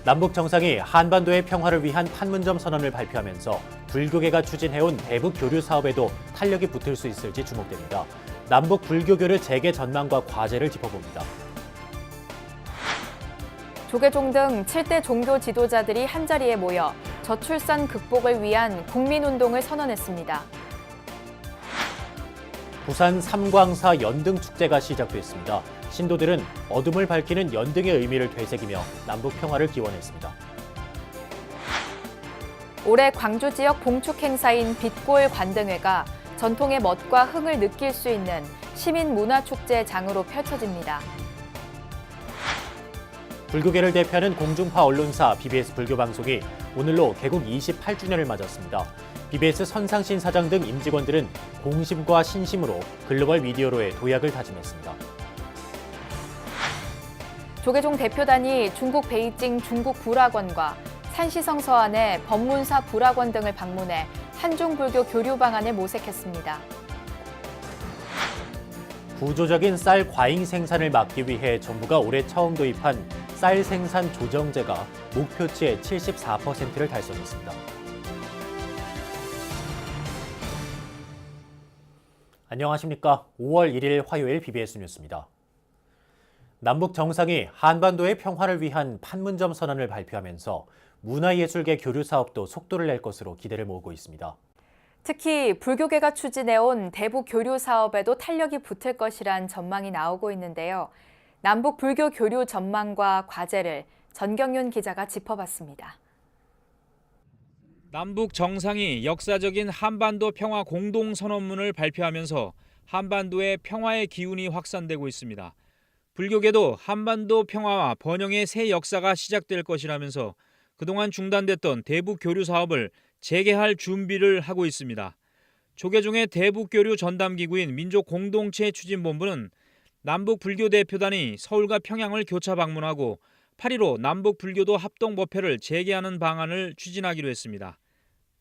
남북 정상이 한반도의 평화를 위한 판문점 선언을 발표하면서 불교계가 추진해온 대북 교류 사업에도 탄력이 붙을 수 있을지 주목됩니다. 남북 불교교류 재개 전망과 과제를 짚어봅니다. 조계종 등 7대 종교 지도자들이 한자리에 모여 저출산 극복을 위한 국민운동을 선언했습니다. 부산 삼광사 연등축제가 시작됐습니다. 신도들은 어둠을 밝히는 연등의 의미를 되새기며 남북 평화를 기원했습니다. 올해 광주 지역 봉축 행사인 빛골 관등회가 전통의 멋과 흥을 느낄 수 있는 시민문화축제 장으로 펼쳐집니다. 불교계를 대표하는 공중파 언론사 BBS 불교방송이 오늘로 개국 28주년을 맞았습니다. BBS 선상신 사장 등 임직원들은 공심과 신심으로 글로벌 미디어로의 도약을 다짐했습니다. 조계종 대표단이 중국 베이징 중국 불학원과 산시성 서안의 법문사 불학원 등을 방문해 한중 불교 교류 방안을 모색했습니다. 구조적인 쌀 과잉 생산을 막기 위해 정부가 올해 처음 도입한 쌀 생산 조정제가 목표치의 74%를 달성했습니다. 안녕하십니까. 5월 1일 화요일 BBS 뉴스입니다. 남북 정상이 한반도의 평화를 위한 판문점 선언을 발표하면서 문화예술계 교류 사업도 속도를 낼 것으로 기대를 모으고 있습니다. 특히 불교계가 추진해온 대북 교류 사업에도 탄력이 붙을 것이란 전망이 나오고 있는데요. 남북 불교 교류 전망과 과제를 전경윤 기자가 짚어봤습니다. 남북 정상이 역사적인 한반도 평화 공동선언문을 발표하면서 한반도의 평화의 기운이 확산되고 있습니다. 불교계도 한반도 평화와 번영의 새 역사가 시작될 것이라면서 그동안 중단됐던 대북 교류 사업을 재개할 준비를 하고 있습니다. 조계종의 대북 교류 전담기구인 민족공동체 추진본부는 남북 불교 대표단이 서울과 평양을 교차 방문하고 8.15 남북 불교도 합동법회를 재개하는 방안을 추진하기로 했습니다.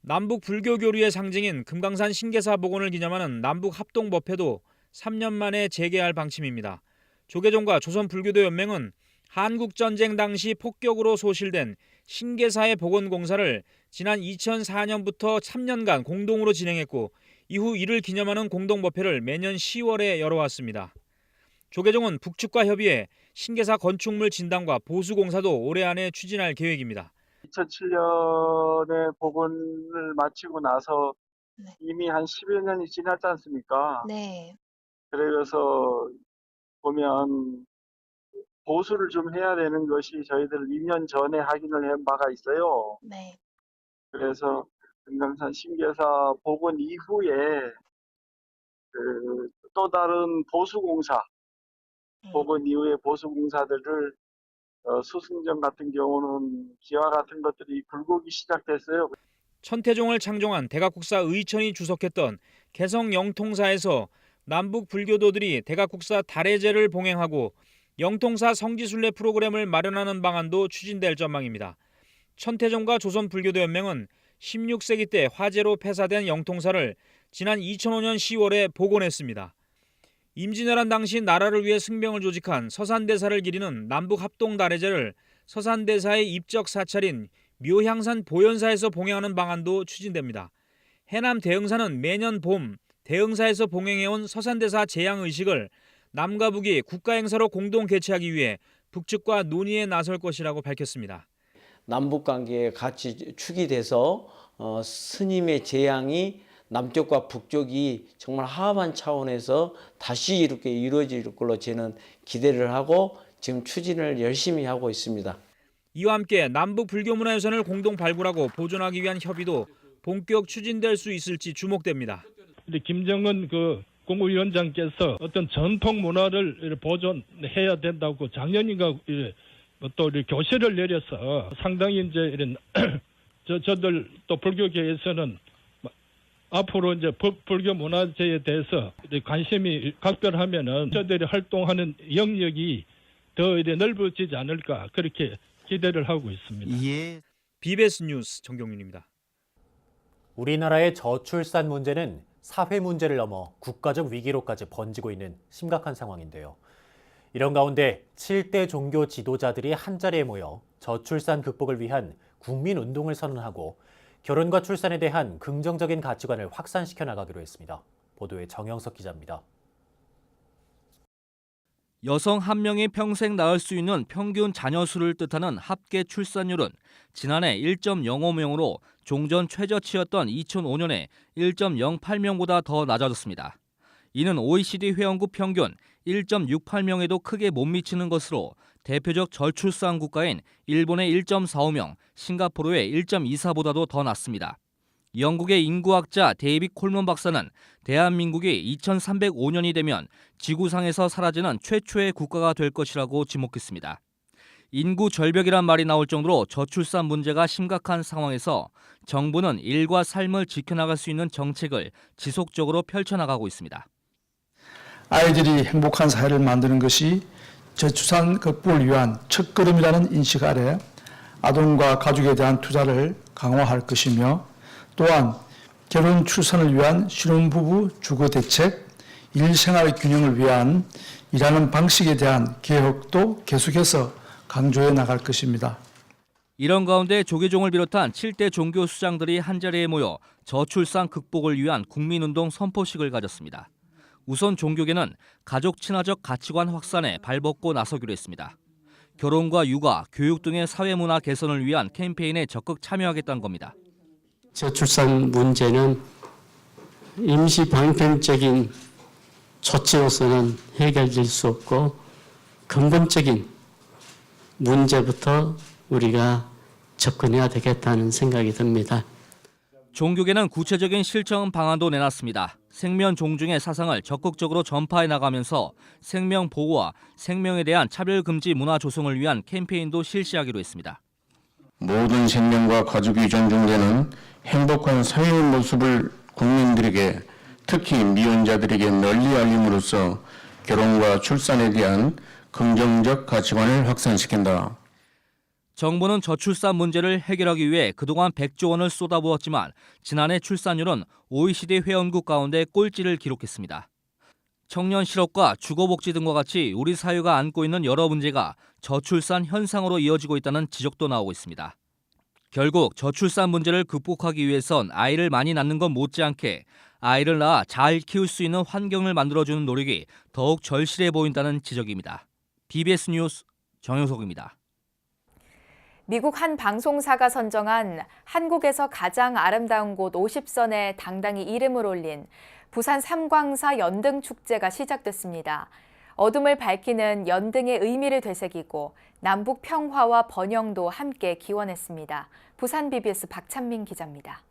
남북 불교 교류의 상징인 금강산 신계사 복원을 기념하는 남북 합동법회도 3년 만에 재개할 방침입니다. 조계종과 조선불교도연맹은 한국전쟁 당시 폭격으로 소실된 신계사의 복원 공사를 지난 2004년부터 3년간 공동으로 진행했고 이후 이를 기념하는 공동법회를 매년 10월에 열어왔습니다. 조계종은 북측과 협의해 신계사 건축물 진단과 보수 공사도 올해 안에 추진할 계획입니다. 2007년에 복원을 마치고 나서 이미 한 10여 년이 지났지 않습니까? 네. 그래서 보면 보수를 좀 해야 되는 것이 저희들 2년 전에 확인을 한 바가 있어요. 네. 그래서 금강산 신계사 복원 이후에 또 다른 보수공사, 복원 이후에 보수공사들을 수승전 같은 경우는 기와 같은 것들이 굴곡이 시작됐어요. 천태종을 창종한 대각국사 의천이 주석했던 개성 영통사에서 남북 불교도들이 대각국사 달해제를 봉행하고 영통사 성지순례 프로그램을 마련하는 방안도 추진될 전망입니다. 천태종과 조선불교도연맹은 16세기 때 화재로 폐사된 영통사를 지난 2005년 10월에 복원했습니다. 임진왜란 당시 나라를 위해 승병을 조직한 서산대사를 기리는 남북합동달해제를 서산대사의 입적 사찰인 묘향산 보현사에서 봉행하는 방안도 추진됩니다. 해남 대흥사는 매년 봄 대흥사에서 봉행해온 서산대사 재향의식을 남과 북이 국가행사로 공동 개최하기 위해 북측과 논의에 나설 것이라고 밝혔습니다. 남북관계에 같이 축이 돼서 스님의 재향이 남쪽과 북쪽이 정말 화합한 차원에서 다시 이렇게 이루어질 걸로 저는 기대를 하고 지금 추진을 열심히 하고 있습니다. 이와 함께 남북 불교문화유산을 공동 발굴하고 보존하기 위한 협의도 본격 추진될 수 있을지 주목됩니다. 김정은 국무위원장께서 어떤 전통 문화를 보존해야 된다고 작년인가 또 교실을 내려서 상당히 이제 이런 저들 또 불교계에서는 앞으로 이제 불교 문화재에 대해서 관심이 각별하면은 저들이 활동하는 영역이 더 넓어지지 않을까 그렇게 기대를 하고 있습니다. 예. BBS 뉴스 정경윤입니다. 우리나라의 저출산 문제는 사회 문제를 넘어 국가적 위기로까지 번지고 있는 심각한 상황인데요. 이런 가운데 7대 종교 지도자들이 한자리에 모여 저출산 극복을 위한 국민운동을 선언하고 결혼과 출산에 대한 긍정적인 가치관을 확산시켜 나가기로 했습니다. 보도에 정영석 기자입니다. 여성 한 명이 평생 낳을 수 있는 평균 자녀 수를 뜻하는 합계 출산율은 지난해 1.05명으로 종전 최저치였던 2005년에 1.08명보다 더 낮아졌습니다. 이는 OECD 회원국 평균 1.68명에도 크게 못 미치는 것으로 대표적 저출산 국가인 일본의 1.45명, 싱가포르의 1.24보다도 더 낮습니다. 영국의 인구학자 데이빗 콜먼 박사는 대한민국이 2305년이 되면 지구상에서 사라지는 최초의 국가가 될 것이라고 지목했습니다. 인구 절벽이란 말이 나올 정도로 저출산 문제가 심각한 상황에서 정부는 일과 삶을 지켜나갈 수 있는 정책을 지속적으로 펼쳐나가고 있습니다. 아이들이 행복한 사회를 만드는 것이 저출산 극복을 위한 첫걸음이라는 인식 아래 아동과 가족에 대한 투자를 강화할 것이며 또한 결혼 출산을 위한 신혼부부 주거 대책, 일생활 균형을 위한 일하는 방식에 대한 개혁도 계속해서 강조해 나갈 것입니다. 이런 가운데 조계종을 비롯한 7대 종교 수장들이 한자리에 모여 저출산 극복을 위한 국민운동 선포식을 가졌습니다. 우선 종교계는 가족 친화적 가치관 확산에 발벗고 나서기로 했습니다. 결혼과 육아, 교육 등의 사회문화 개선을 위한 캠페인에 적극 참여하겠다는 겁니다. 저출산 문제는 임시 방편적인 조치로서는 해결될 수 없고 근본적인 문제부터 우리가 접근해야 되겠다는 생각이 듭니다. 종교계는 구체적인 실천 방안도 내놨습니다. 생명 존중의 사상을 적극적으로 전파해 나가면서 생명 보호와 생명에 대한 차별 금지 문화 조성을 위한 캠페인도 실시하기로 했습니다. 모든 생명과 가족이 존중되는 행복한 사회의 모습을 국민들에게, 특히 미혼자들에게 널리 알림으로써 결혼과 출산에 대한 긍정적 가치관을 확산시킨다. 정부는 저출산 문제를 해결하기 위해 그동안 100조 원을 쏟아부었지만 지난해 출산율은 OECD 회원국 가운데 꼴찌를 기록했습니다. 청년 실업과 주거복지 등과 같이 우리 사회가 안고 있는 여러 문제가 저출산 현상으로 이어지고 있다는 지적도 나오고 있습니다. 결국 저출산 문제를 극복하기 위해선 아이를 많이 낳는 것 못지않게 아이를 낳아 잘 키울 수 있는 환경을 만들어주는 노력이 더욱 절실해 보인다는 지적입니다. BBS 뉴스 정영석입니다. 미국 한 방송사가 선정한 한국에서 가장 아름다운 곳 50선에 당당히 이름을 올린 부산 삼광사 연등축제가 시작됐습니다. 어둠을 밝히는 연등의 의미를 되새기고 남북 평화와 번영도 함께 기원했습니다. 부산 BBS 박찬민 기자입니다.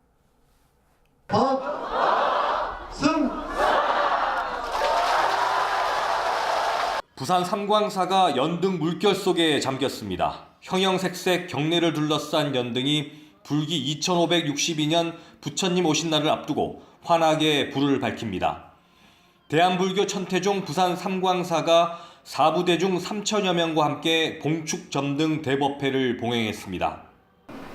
부산 삼광사가 연등 물결 속에 잠겼습니다. 형형색색 경내를 둘러싼 연등이 불기 2562년 부처님 오신 날을 앞두고 환하게 불을 밝힙니다. 대한불교 천태종 부산 삼광사가 사부대 중 3천여 명과 함께 봉축 점등 대법회를 봉행했습니다.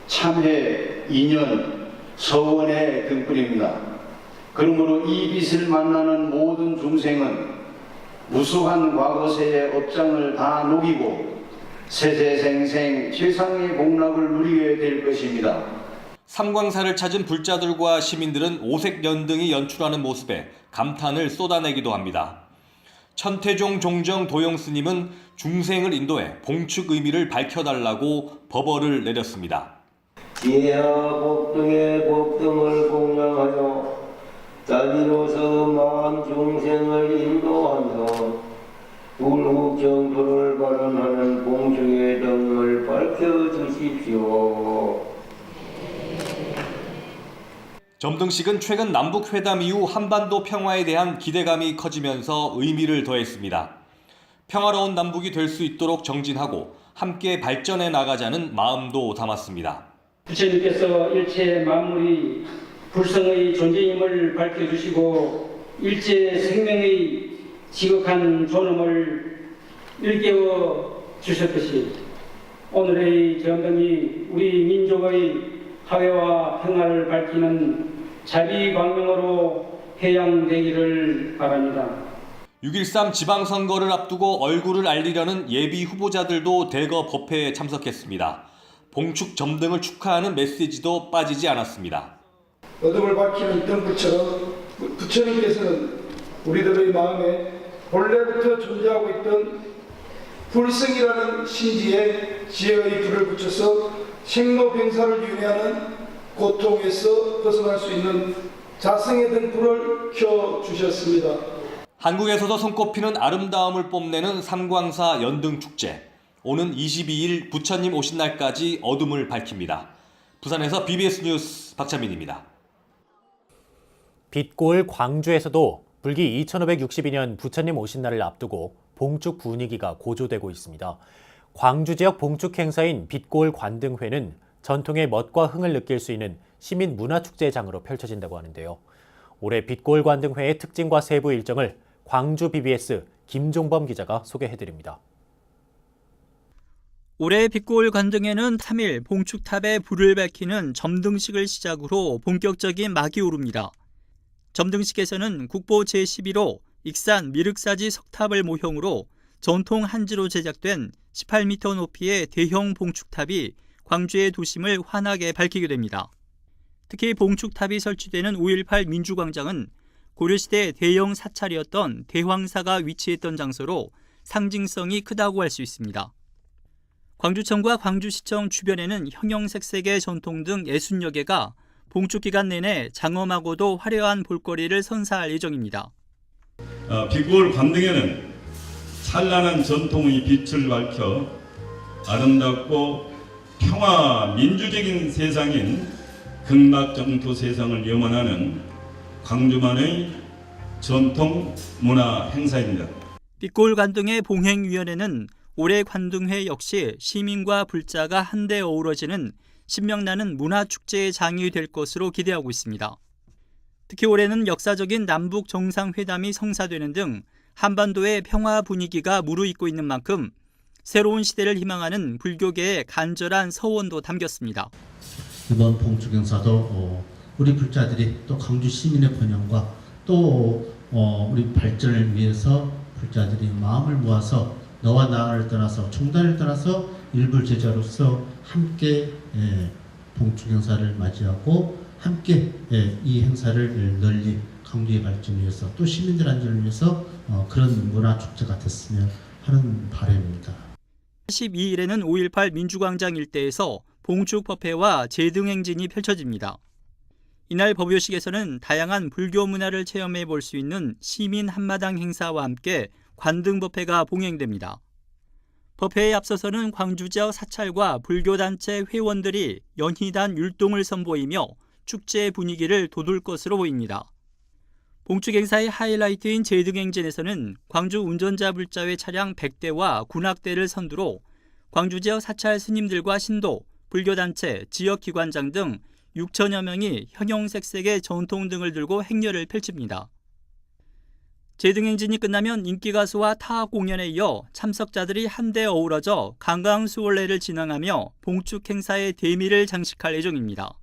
참회 2년 서원의 등불입니다. 그러므로 이 빛을 만나는 모든 중생은 무수한 과거세의 업장을 다 녹이고 세세생생 최상의 복락을 누리게 될 것입니다. 삼광사를 찾은 불자들과 시민들은 오색 연등이 연출하는 모습에 감탄을 쏟아내기도 합니다. 천태종 종정 도영 스님은 중생을 인도해 봉축 의미를 밝혀달라고 법어를 내렸습니다. 지혜와 복등의 복등을 공양하여 자비로서 마음 중생을 인도하며 불후 정토를 발언하는 봉축의 등을 밝혀주십시오. 점등식은 최근 남북회담 이후 한반도 평화에 대한 기대감이 커지면서 의미를 더했습니다. 평화로운 남북이 될 수 있도록 정진하고 함께 발전해 나가자는 마음도 담았습니다. 부처님께서 일체 만물이 불성의 존재임을 밝혀주시고 일체 생명의 지극한 존엄을 일깨워 주셨듯이 오늘의 점등이 우리 민족의 화해와 평화를 밝히는 자비광명으로 해양되기를 바랍니다. 6.13 지방선거를 앞두고 얼굴을 알리려는 예비 후보자들도 대거 법회에 참석했습니다. 봉축 점등을 축하하는 메시지도 빠지지 않았습니다. 어둠을 밝히는 등불처럼 부처님께서는 우리들의 마음에 본래부터 존재하고 있던 불성이라는 신지에 지혜의 불을 붙여서 생로병사를 윤회하는 고통에서 벗어날 수 있는 자성의 등불을 켜주셨습니다. 한국에서도 손꼽히는 아름다움을 뽐내는 삼광사 연등축제. 오는 22일 부처님 오신 날까지 어둠을 밝힙니다. 부산에서 BBS 뉴스 박찬민입니다. 빛골 광주에서도 불기 2562년 부처님 오신 날을 앞두고 봉축 분위기가 고조되고 있습니다. 광주 지역 봉축 행사인 빛골 관등회는 전통의 멋과 흥을 느낄 수 있는 시민 문화축제장으로 펼쳐진다고 하는데요. 올해 빛골 관등회의 특징과 세부 일정을 광주 BBS 김종범 기자가 소개해드립니다. 올해 빛골 관등회는 3일 봉축탑에 불을 밝히는 점등식을 시작으로 본격적인 막이 오릅니다. 점등식에서는 국보 제11호 익산 미륵사지 석탑을 모형으로 전통 한지로 제작된 18m 높이의 대형 봉축탑이 광주의 도심을 환하게 밝히게 됩니다. 특히 봉축탑이 설치되는 5.18 민주광장은 고려시대 대형 사찰이었던 대황사가 위치했던 장소로 상징성이 크다고 할 수 있습니다. 광주청과 광주시청 주변에는 형형색색의 전통 등 60여 개가 봉축 기간 내내 장엄하고도 화려한 볼거리를 선사할 예정입니다. 빛골 관등에는 찬란한 전통의 빛을 밝혀 아름답고 평화 민주적인 세상인 극락정토 세상을 염원하는 광주만의 전통 문화 행사입니다. 빛골 관등회 봉행위원회는 올해 관등회 역시 시민과 불자가 한데 어우러지는 신명나는 문화축제의 장이 될 것으로 기대하고 있습니다. 특히 올해는 역사적인 남북 정상회담이 성사되는 등 한반도의 평화 분위기가 무르익고 있는 만큼 새로운 시대를 희망하는 불교계의 간절한 서원도 담겼습니다. 이번 봉축 행사도 우리 불자들이 또 광주 시민의 번영과 또 우리 발전을 위해서 불자들이 마음을 모아서 너와 나를 떠나서 총단을 떠나서 일불 제자로서 함께 봉축 행사를 맞이하고 함께 이 행사를 널리 광주의 발전을 위해서 또 시민들 안전을 위해서 그런 문화축제가 됐으면 하는 바람입니다. 12일에는 5.18 민주광장 일대에서 봉축법회와 제등행진이 펼쳐집니다. 이날 법요식에서는 다양한 불교 문화를 체험해 볼 수 있는 시민 한마당 행사와 함께 관등법회가 봉행됩니다. 법회에 앞서서는 광주 지역 사찰과 불교단체 회원들이 연희단 율동을 선보이며 축제 분위기를 돋울 것으로 보입니다. 봉축 행사의 하이라이트인 제등행진에서는 광주 운전자 불자회 차량 100대와 군악대를 선두로 광주 지역 사찰 스님들과 신도, 불교단체, 지역기관장 등 6천여 명이 형형색색의 전통등을 들고 행렬을 펼칩니다. 제등행진이 끝나면 인기가수와 타악 공연에 이어 참석자들이 한데 어우러져 강강수월래를 진행하며 봉축 행사의 대미를 장식할 예정입니다.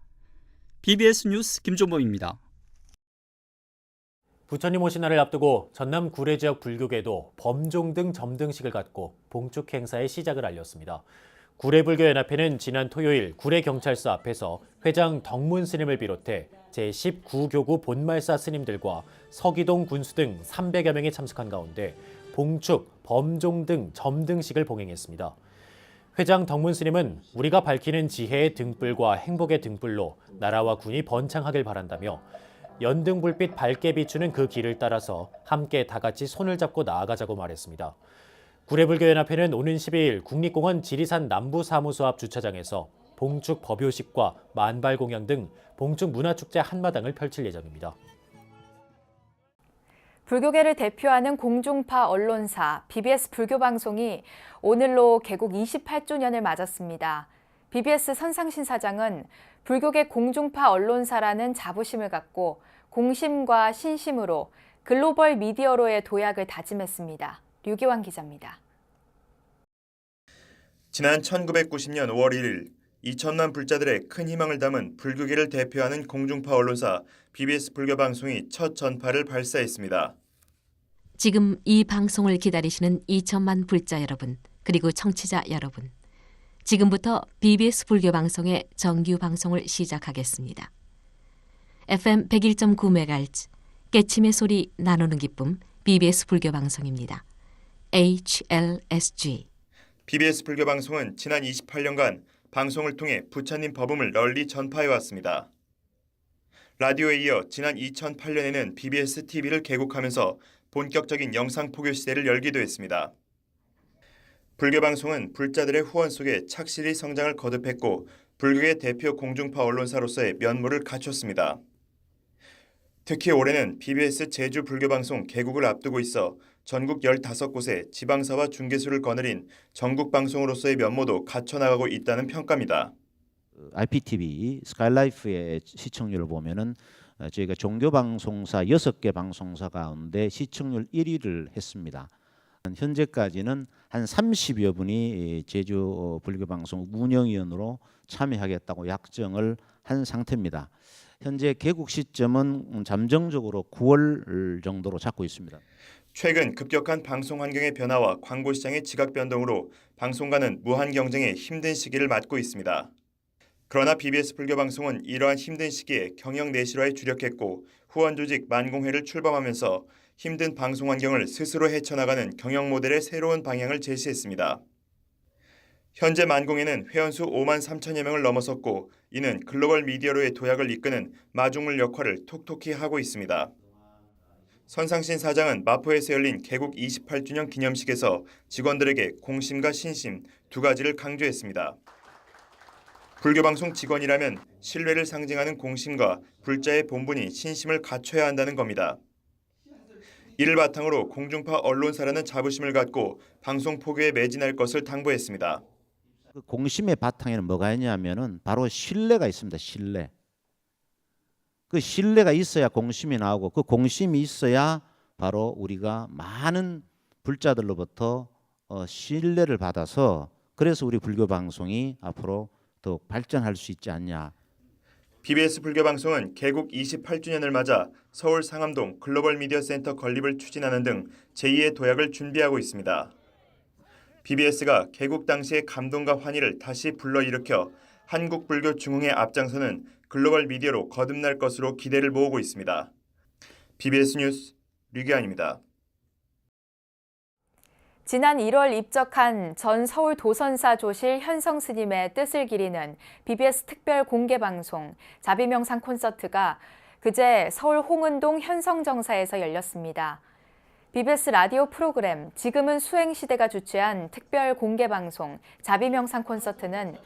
BBS 뉴스 김종범입니다. 부처님 오신 날을 앞두고 전남 구례 지역 불교계도 범종등 점등식을 갖고 봉축 행사의 시작을 알렸습니다. 구례불교연합회는 지난 토요일 구례경찰서 앞에서 회장 덕문 스님을 비롯해 제19교구 본말사 스님들과 서기동 군수 등 300여 명이 참석한 가운데 봉축, 범종 등 점등식을 봉행했습니다. 회장 덕문 스님은 우리가 밝히는 지혜의 등불과 행복의 등불로 나라와 군이 번창하길 바란다며 연등불빛 밝게 비추는 그 길을 따라서 함께 다 같이 손을 잡고 나아가자고 말했습니다. 구례불교연합회는 오는 12일 국립공원 지리산 남부사무소 앞 주차장에서 봉축 법요식과 만발 공연 등 봉축 문화축제 한마당을 펼칠 예정입니다. 불교계를 대표하는 공중파 언론사 BBS 불교방송이 오늘로 개국 28주년을 맞았습니다. BBS 선상신 사장은 불교계 공중파 언론사라는 자부심을 갖고 공심과 신심으로 글로벌 미디어로의 도약을 다짐했습니다. 류기환 기자입니다. 지난 1990년 5월 1일 2천만 불자들의 큰 희망을 담은 불교계를 대표하는 공중파 언론사 BBS 불교방송이 첫 전파를 발사했습니다. 지금 이 방송을 기다리시는 2천만 불자 여러분, 그리고 청취자 여러분, 지금부터 BBS 불교 방송의 정규 방송을 시작하겠습니다. FM 101.9MHz 깨침의 소리 나누는 기쁨 BBS 불교 방송입니다. HLSG. BBS 불교 방송은 지난 28년간 방송을 통해 부처님 법음을 널리 전파해 왔습니다. 라디오에 이어 지난 2008년에는 BBS TV를 개국하면서 본격적인 영상 포교 시대를 열기도 했습니다. 불교 방송은 불자들의 후원 속에 착실히 성장을 거듭했고 불교의 대표 공중파 언론사로서의 면모를 갖췄습니다. 특히 올해는 BBS 제주 불교 방송 개국을 앞두고 있어 전국 15곳에 지방사와 중개수를 거느린 전국 방송으로서의 면모도 갖춰나가고 있다는 평가입니다. IPTV 스카이라이프의 시청률을 보면은 저희가 종교 방송사 6개 방송사 가운데 시청률 1위를 했습니다. 현재까지는 한 30여 분이 제주 불교 방송 운영위원으로 참여하겠다고 약정을 한 상태입니다. 현재 개국 시점은 잠정적으로 9월 정도로 잡고 있습니다. 최근 급격한 방송 환경의 변화와 광고 시장의 지각 변동으로 방송가는 무한 경쟁에 힘든 시기를 맞고 있습니다. 그러나 BBS 불교 방송은 이러한 힘든 시기에 경영 내실화에 주력했고 후원 조직 만공회를 출범하면서 힘든 방송 환경을 스스로 헤쳐나가는 경영 모델의 새로운 방향을 제시했습니다. 현재 만공회는 회원수 5만 3천여 명을 넘어섰고 이는 글로벌 미디어로의 도약을 이끄는 마중물 역할을 톡톡히 하고 있습니다. 선상신 사장은 마포에서 열린 개국 28주년 기념식에서 직원들에게 공심과 신심 두 가지를 강조했습니다. 불교방송 직원이라면 신뢰를 상징하는 공심과 불자의 본분이 신심을 갖춰야 한다는 겁니다. 이를 바탕으로 공중파 언론사라는 자부심을 갖고 방송 포교에 매진할 것을 당부했습니다. 그 공심의 바탕에는 뭐가 있냐면은 바로 신뢰가 있습니다. 신뢰. 그 신뢰가 있어야 공심이 나오고 그 공심이 있어야 바로 우리가 많은 불자들로부터 신뢰를 받아서 그래서 우리 불교 방송이 앞으로 더 발전할 수 있지 않냐. BBS 불교 방송은 개국 28주년을 맞아 서울 상암동 글로벌 미디어 센터 건립을 추진하는 등 제2의 도약을 준비하고 있습니다. BBS가 개국 당시의 감동과 환희를 다시 불러일으켜 한국 불교 중흥의 앞장서는 글로벌 미디어로 거듭날 것으로 기대를 모으고 있습니다. BBS 뉴스 류기환입니다. 지난 1월 입적한 전 서울 도선사 조실 현성 스님의 뜻을 기리는 BBS 특별 공개 방송 자비명상 콘서트가 그제 서울 홍은동 현성정사에서 열렸습니다. BBS 라디오 프로그램 지금은 수행시대가 주최한 특별 공개 방송 자비명상 콘서트는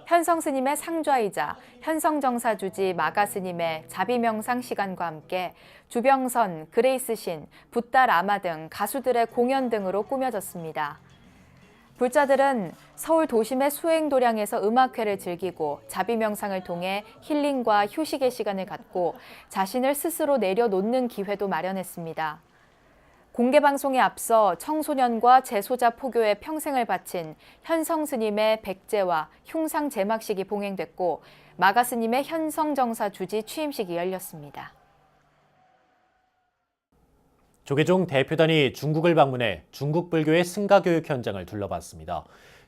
현성 스님의 상좌이자 현성정사 주지 마가 스님의 자비명상 시간과 함께 주병선, 그레이스 신, 붓다 라마 등 가수들의 공연 등으로 꾸며졌습니다. 불자들은 서울 도심의 수행도량에서 음악회를 즐기고 자비명상을 통해 힐링과 휴식의 시간을 갖고 자신을 스스로 내려놓는 기회도 마련했습니다. 공개방송에 앞서 청소년과 재소자 포교에 평생을 바친 현성 스님의 백제와 흉상 제막식이 봉행됐고 마가 스님의 현성정사 주지 취임식이 열렸습니다. 조계종 대표단이 중국을 방문해 중국 불교의 승가 교육 현장을 둘러봤습니다.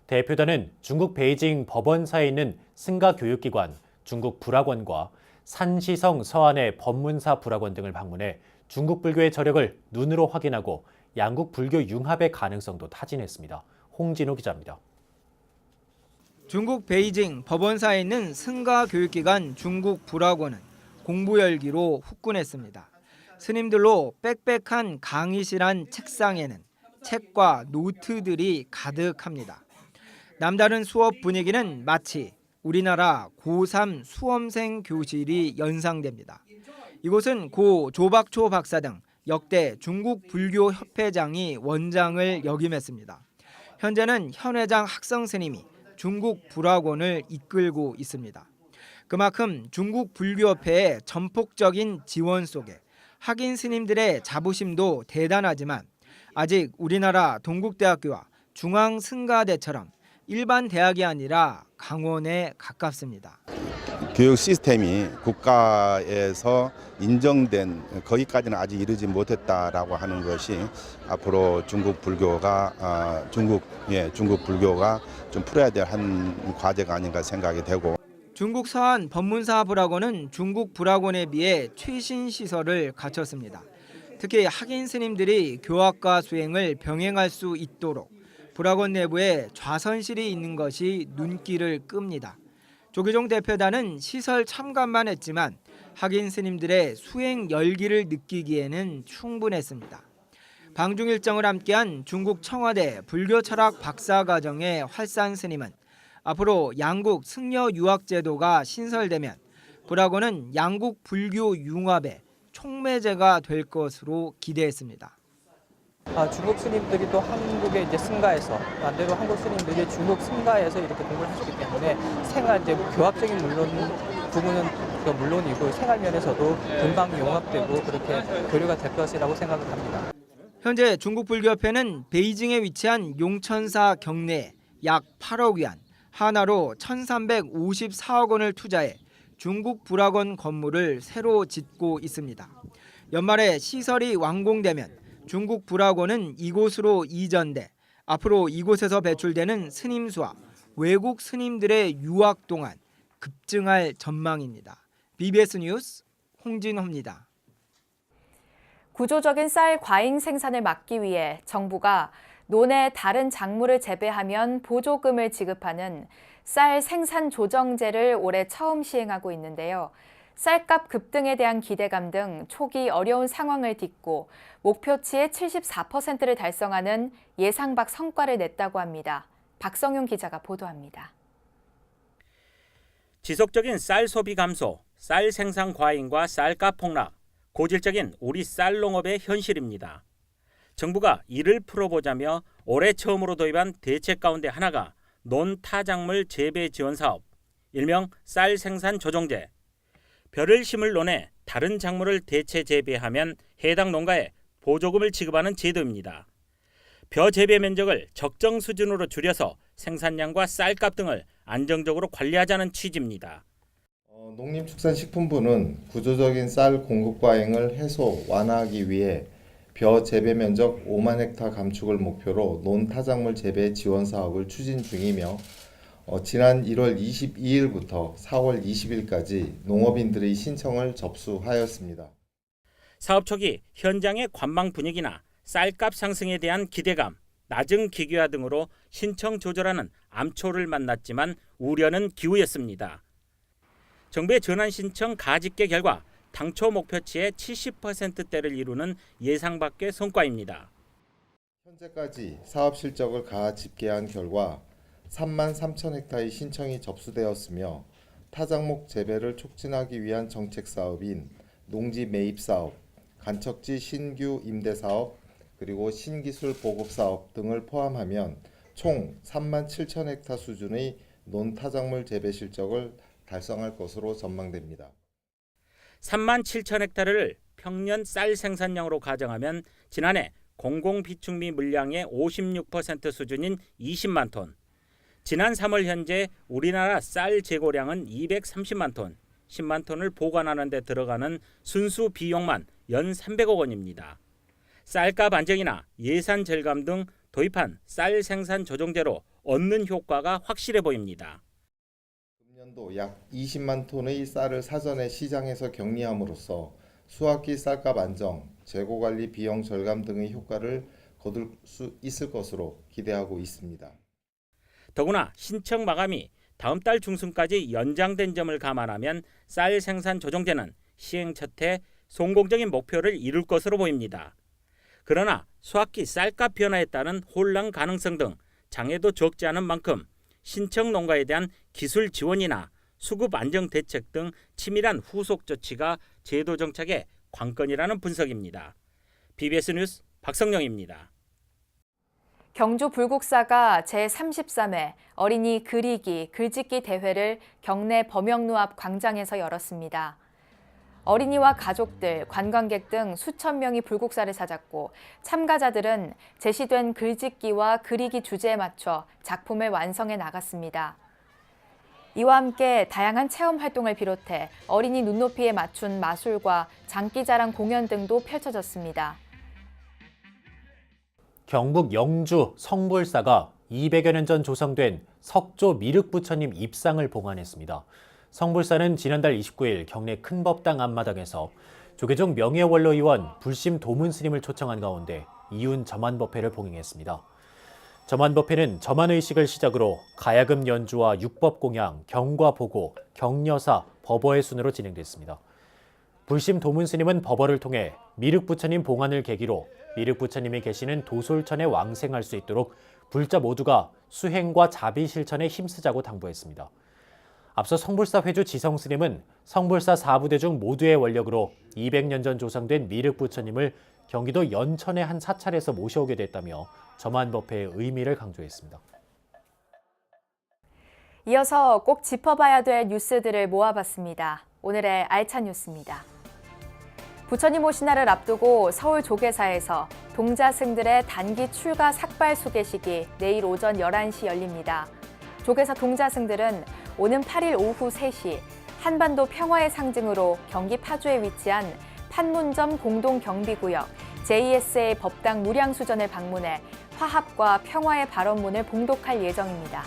대표단은 중국 베이징 법원사에 있는 승가 교육기관, 중국 불학원과 산시성 서안의 법문사 불학원 등을 방문해 중국 불교의 저력을 눈으로 확인하고 양국 불교 융합의 가능성도 타진했습니다. 홍진호 기자입니다. 중국 베이징 법원사에 있는 승가 교육기관 중국 불학원은 공부 열기로 후끈했습니다. 스님들로 빽빽한 강의실 책상에는 책과 노트들이 가득합니다. 남다른 수업 분위기는 마치 우리나라 고3 수험생 교실이 연상됩니다. 이곳은 고 조박초 박사 등 역대 중국 불교 협회장이 원장을 역임했습니다. 현재는 현 회장 학성 스님이 중국 불학원을 이끌고 있습니다. 그만큼 중국 불교협회의 전폭적인 지원 속에 학인 스님들의 자부심도 대단하지만 아직 우리나라 동국대학교와 중앙승가대처럼 일반 대학이 아니라 강원에 가깝습니다. 교육 시스템이 국가에서 인정된 거기까지는 아직 이르지 못했다라고 하는 것이 앞으로 중국 불교가 중국 불교가 좀 풀어야 될 한 과제가 아닌가 생각이 되고. 중국 서한 법문사 불학원은 중국 불학원에 비해 최신 시설을 갖췄습니다. 특히 학인 스님들이 교학과 수행을 병행할 수 있도록 불학원 내부에 좌선실이 있는 것이 눈길을 끕니다. 조규종 대표단은 시설 참관만 했지만 학인 스님들의 수행 열기를 느끼기에는 충분했습니다. 방중 일정을 함께한 중국 청와대 불교철학 박사과정의 활산 스님은 앞으로 양국 승려 유학 제도가 신설되면 불학원은 양국 불교 융합의 촉매제가 될 것으로 기대했습니다. 중국 스님들이 또 한국에 이제 승가해서 반대로 한국 스님들이 중국 승가해서 이렇게 공부를 하셨기 때문에 생활 이제 교학적인 부분은 물론이고 생활 면에서도 금방 융합되고 그렇게 교류가 될 것이라고 생각을 합니다. 현재 중국 불교협회는 베이징에 위치한 용천사 경내에 약 8억 위안, 하나로 1,354억 원을 투자해 중국 불학원 건물을 새로 짓고 있습니다. 연말에 시설이 완공되면 중국 불학원은 이곳으로 이전돼 앞으로 이곳에서 배출되는 스님 수와 외국 스님들의 유학 동안 급증할 전망입니다. BBS 뉴스 홍진호입니다. 구조적인 쌀 과잉 생산을 막기 위해 정부가 논의 다른 작물을 재배하면 보조금을 지급하는 쌀 생산 조정제를 올해 처음 시행하고 있는데요. 쌀값 급등에 대한 기대감 등 초기 어려운 상황을 딛고 목표치의 74%를 달성하는 예상 밖 성과를 냈다고 합니다. 박성용 기자가 보도합니다. 지속적인 쌀 소비 감소, 쌀 생산 과잉과 쌀값 폭락, 고질적인 우리 쌀 농업의 현실입니다. 정부가 이를 풀어보자며 올해 처음으로 도입한 대책 가운데 하나가 논타작물 재배 지원 사업, 일명 쌀 생산 조정제. 벼를 심을 논에 다른 작물을 대체 재배하면 해당 농가에 보조금을 지급하는 제도입니다. 벼 재배 면적을 적정 수준으로 줄여서 생산량과 쌀값 등을 안정적으로 관리하자는 취지입니다. 농림축산식품부는 구조적인 쌀 공급 과잉을 해소, 완화하기 위해 벼 재배 면적 5만 헥타 감축을 목표로 논타작물 재배 지원 사업을 추진 중이며 지난 1월 22일부터 4월 20일까지 농업인들의 신청을 접수하였습니다. 사업 초기 현장의 관망 분위기나 쌀값 상승에 대한 기대감, 낮은 기계화 등으로 신청 조절하는 암초를 만났지만 우려는 기우였습니다. 정부의 전환 신청 가집계 결과 당초 목표치의 70%대를 이루는 예상 밖의 성과입니다. 현재까지 사업 실적을 가집계한 결과 3만 3천 헥타의 신청이 접수되었으며 타작목 재배를 촉진하기 위한 정책 사업인 농지 매입 사업, 간척지 신규 임대 사업, 그리고 신기술 보급 사업 등을 포함하면 총 3만 7천 헥타 수준의 논타작물 재배 실적을 달성할 것으로 전망됩니다. 3만 7천 헥타를 평년 쌀 생산량으로 가정하면 지난해 공공비축미 물량의 56% 수준인 20만 톤, 지난 3월 현재 우리나라 쌀 재고량은 230만 톤, 10만 톤을 보관하는 데 들어가는 순수 비용만 연 300억 원입니다. 쌀값 안정이나 예산 절감 등 도입한 쌀 생산 조정제로 얻는 효과가 확실해 보입니다. 금년도 약 20만 톤의 쌀을 사전에 시장에서 격리함으로써 수확기 쌀값 안정, 재고관리 비용 절감 등의 효과를 거둘 수 있을 것으로 기대하고 있습니다. 더구나 신청 마감이 다음 달 중순까지 연장된 점을 감안하면 쌀 생산 조정제는 시행 첫 해 성공적인 목표를 이룰 것으로 보입니다. 그러나 수확기 쌀값 변화에 따른 혼란 가능성 등 장애도 적지 않은 만큼 신청 농가에 대한 기술 지원이나 수급 안정 대책 등 치밀한 후속 조치가 제도 정착의 관건이라는 분석입니다. BBS 뉴스 박성영입니다. 경주 불국사가 제33회 어린이 그리기, 글짓기 대회를 경내 범영로 앞 광장에서 열었습니다. 어린이와 가족들, 관광객 등 수천 명이 불국사를 찾았고 참가자들은 제시된 글짓기와 그리기 주제에 맞춰 작품을 완성해 나갔습니다. 이와 함께 다양한 체험 활동을 비롯해 어린이 눈높이에 맞춘 마술과 장기자랑 공연 등도 펼쳐졌습니다. 경북 영주 성불사가 200여 년 전 조성된 석조 미륵부처님 입상을 봉안했습니다. 성불사는 지난달 29일 경내 큰법당 앞마당에서 조계종 명예원로의원 불심 도문스님을 초청한 가운데 이윤 점안법회를 봉행했습니다. 점안법회는 점안의식을 시작으로 가야금 연주와 육법공양, 경과보고, 격려사, 법어의 순으로 진행됐습니다. 불심 도문스님은 법어를 통해 미륵부처님 봉안을 계기로 미륵부처님이 계시는 도솔천에 왕생할 수 있도록 불자 모두가 수행과 자비 실천에 힘쓰자고 당부했습니다. 앞서 성불사 회주 지성스님은 성불사 4부대 중 모두의 원력으로 200년 전 조성된 미륵부처님을 경기도 연천의 한 사찰에서 모셔오게 됐다며 점안법회의 의미를 강조했습니다. 이어서 꼭 짚어봐야 될 뉴스들을 모아봤습니다. 오늘의 알찬 뉴스입니다. 부처님 오신 날을 앞두고 서울 조계사에서 동자승들의 단기 출가 삭발 소개식이 내일 오전 11시 열립니다. 조계사 동자승들은 오는 8일 오후 3시 한반도 평화의 상징으로 경기 파주에 위치한 판문점 공동경비구역 JSA 법당 무량수전을 방문해 화합과 평화의 발언문을 봉독할 예정입니다.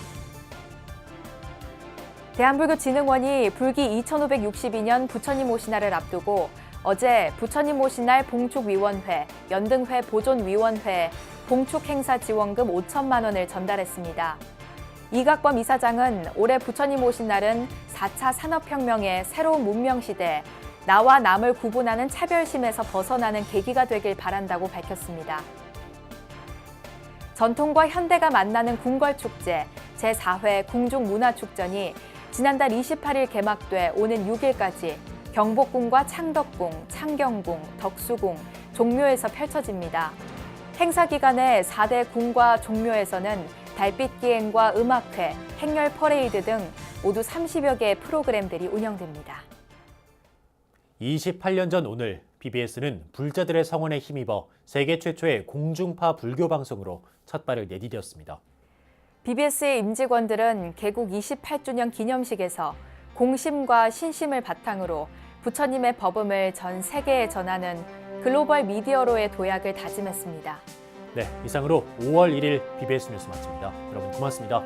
대한불교진흥원이 불기 2562년 부처님 오신 날을 앞두고 어제 부처님 오신 날 봉축위원회, 연등회 보존위원회에 봉축행사 지원금 5천만 원을 전달했습니다. 이각범 이사장은 올해 부처님 오신 날은 4차 산업혁명의 새로운 문명시대에 나와 남을 구분하는 차별심에서 벗어나는 계기가 되길 바란다고 밝혔습니다. 전통과 현대가 만나는 궁궐축제 제4회 궁중문화축전이 지난달 28일 개막돼 오는 6일까지 경복궁과 창덕궁, 창경궁, 덕수궁, 종묘에서 펼쳐집니다. 행사 기간에 4대 궁과 종묘에서는 달빛 기행과 음악회, 행렬 퍼레이드 등 모두 30여 개의 프로그램들이 운영됩니다. 28년 전 오늘 BBS는 불자들의 성원에 힘입어 세계 최초의 공중파 불교 방송으로 첫 발을 내디뎠습니다. BBS의 임직원들은 개국 28주년 기념식에서 공심과 신심을 바탕으로 부처님의 법음을 전 세계에 전하는 글로벌 미디어로의 도약을 다짐했습니다. 네, 이상으로 5월 1일 BBS 뉴스 마칩니다. 여러분 고맙습니다.